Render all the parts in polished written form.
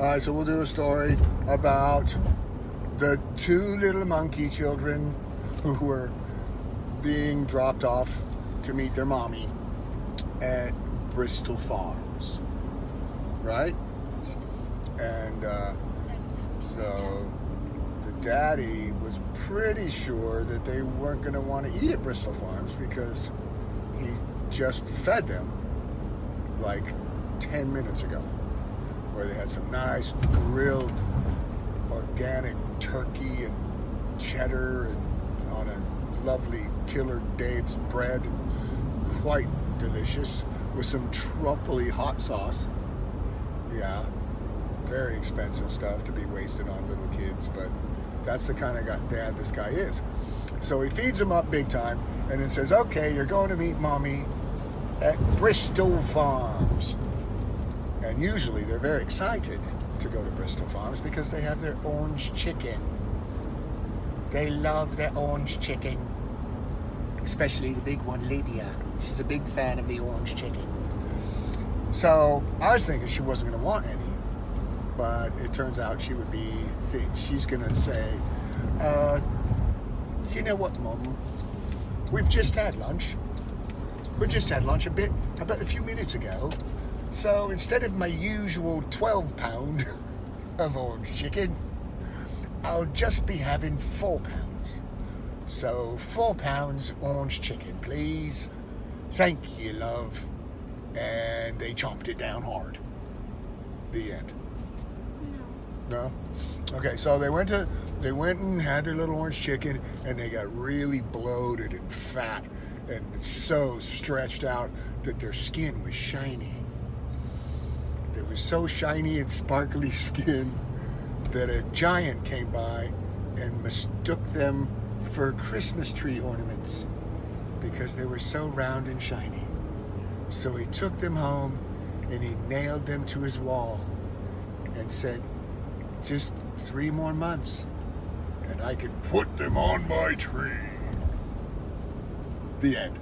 All right, so we'll do a story about the two little monkey children who were being dropped off to meet their mommy at Bristol Farms, right? Yes. And so the daddy was pretty sure that they weren't going to want to eat at Bristol Farms because he just fed them like 10 minutes ago, where they had some nice grilled organic turkey and cheddar and on a lovely Killer Dave's bread, quite delicious, with some truffly hot sauce. Yeah, very expensive stuff to be wasted on little kids, but that's the kind of dad this guy is. So he feeds them up big time and then says, okay, you're going to meet mommy at Bristol Farms. And usually they're very excited to go to Bristol Farms because they have their orange chicken. They love their orange chicken. Especially the big one, Lydia. She's a big fan of the orange chicken. So I was thinking she wasn't going to want any. But it turns out she would be, she's going to say, you know what, Mom? We've just had lunch. We just had lunch about a few minutes ago. So instead of my usual 12 pound of orange chicken, I'll just be having 4 pounds. So 4 pounds orange chicken, please. Thank you, love. And they chomped it down hard. The end. No? Okay, so they went and had their little orange chicken, and they got really bloated and fat and so stretched out that their skin was shiny. It was so shiny and sparkly skin that a giant came by and mistook them for Christmas tree ornaments because they were so round and shiny. So he took them home and he nailed them to his wall and said, just 3 more months and I could put them on my tree. The end.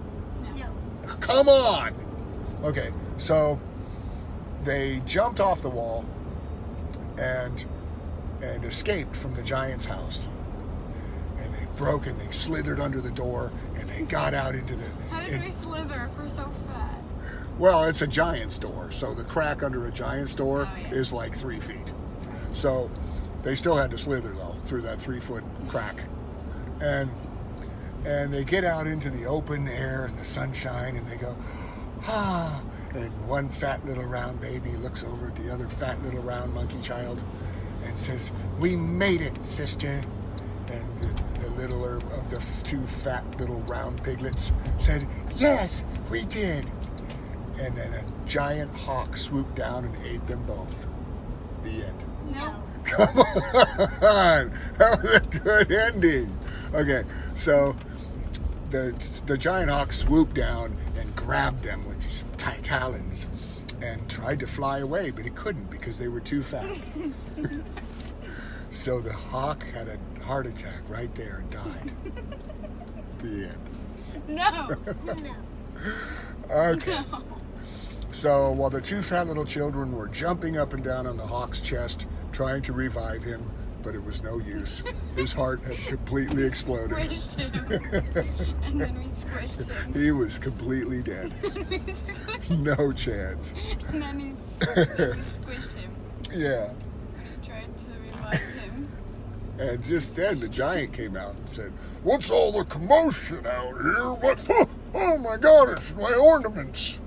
No. Come on! Okay, so they jumped off the wall and escaped from the giant's house. And they broke and they slithered under the door and they got out into the... How did we slither if we're so fat? Well, it's a giant's door, so the crack under a giant's door is like 3 feet. So they still had to slither, though, through that 3-foot crack. And they get out into the open air and the sunshine and they go, ah. And one fat little round baby looks over at the other fat little round monkey child and says, we made it, sister. And the littler of the 2 fat little round piglets said, yes, we did. And then a giant hawk swooped down and ate them both. The end. No. Come on! That was a good ending. Okay, so the giant hawk swooped down and grabbed them with his talons and tried to fly away, but it couldn't because they were too fat. So the hawk had a heart attack right there and died. The end. No. No. Okay. No. So while the 2 fat little children were jumping up and down on the hawk's chest, trying to revive him, but it was no use. His heart had completely exploded. Squished him. And then we squished him. He was completely dead. No chance. And then we squished him. Yeah. We tried to revive him. And just then the giant came out and said, what's all the commotion out here? What? Oh my God, it's my ornaments.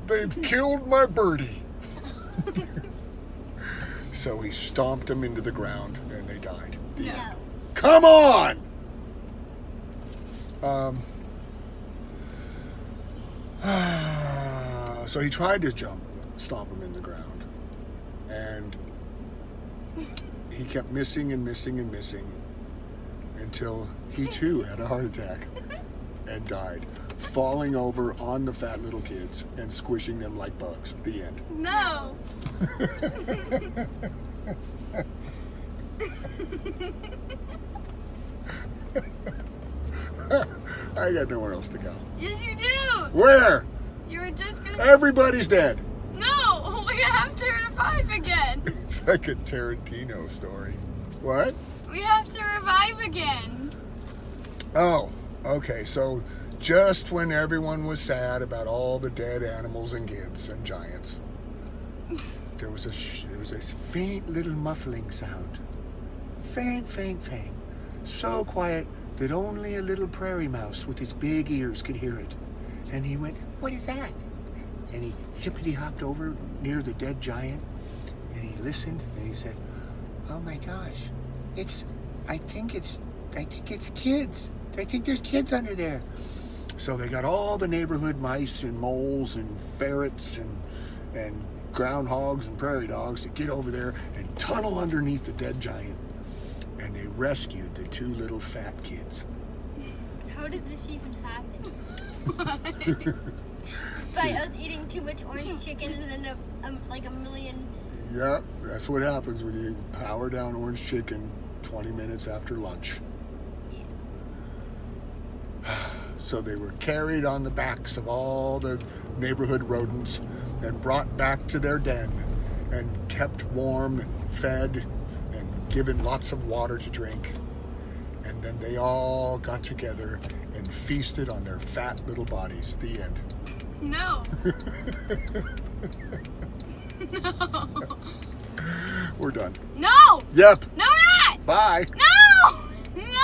They've killed my birdie. So he stomped them into the ground and they died. No. Come on! So he tried to stomp him in the ground. And he kept missing and missing and missing until he too had a heart attack and died, falling over on the fat little kids and squishing them like bugs. The end. No. I got nowhere else to go. Yes, you do. Where? You were just gonna. Everybody's dead. No, we have to revive again. It's like a Tarantino story. What? We have to revive again. Oh, okay. So just when everyone was sad about all the dead animals and kids and giants, there was a faint little muffling sound. Faint, faint, faint. So quiet that only a little prairie mouse with his big ears could hear it. And he went, "What is that?" And he hippity-hopped over near the dead giant, and he listened, and he said, "Oh my gosh, I think it's kids. I think there's kids under there." So they got all the neighborhood mice and moles and ferrets and groundhogs and prairie dogs to get over there and tunnel underneath the dead giant. And they rescued the two little fat kids. How did this even happen? By us eating too much orange chicken and then like a million. Yep, that's what happens when you power down orange chicken 20 minutes after lunch. Yeah. So they were carried on the backs of all the neighborhood rodents and brought back to their den and kept warm and fed and given lots of water to drink. And then they all got together and feasted on their fat little bodies. The end. No. No. We're done. No. Yep. No, not. Bye. No. No.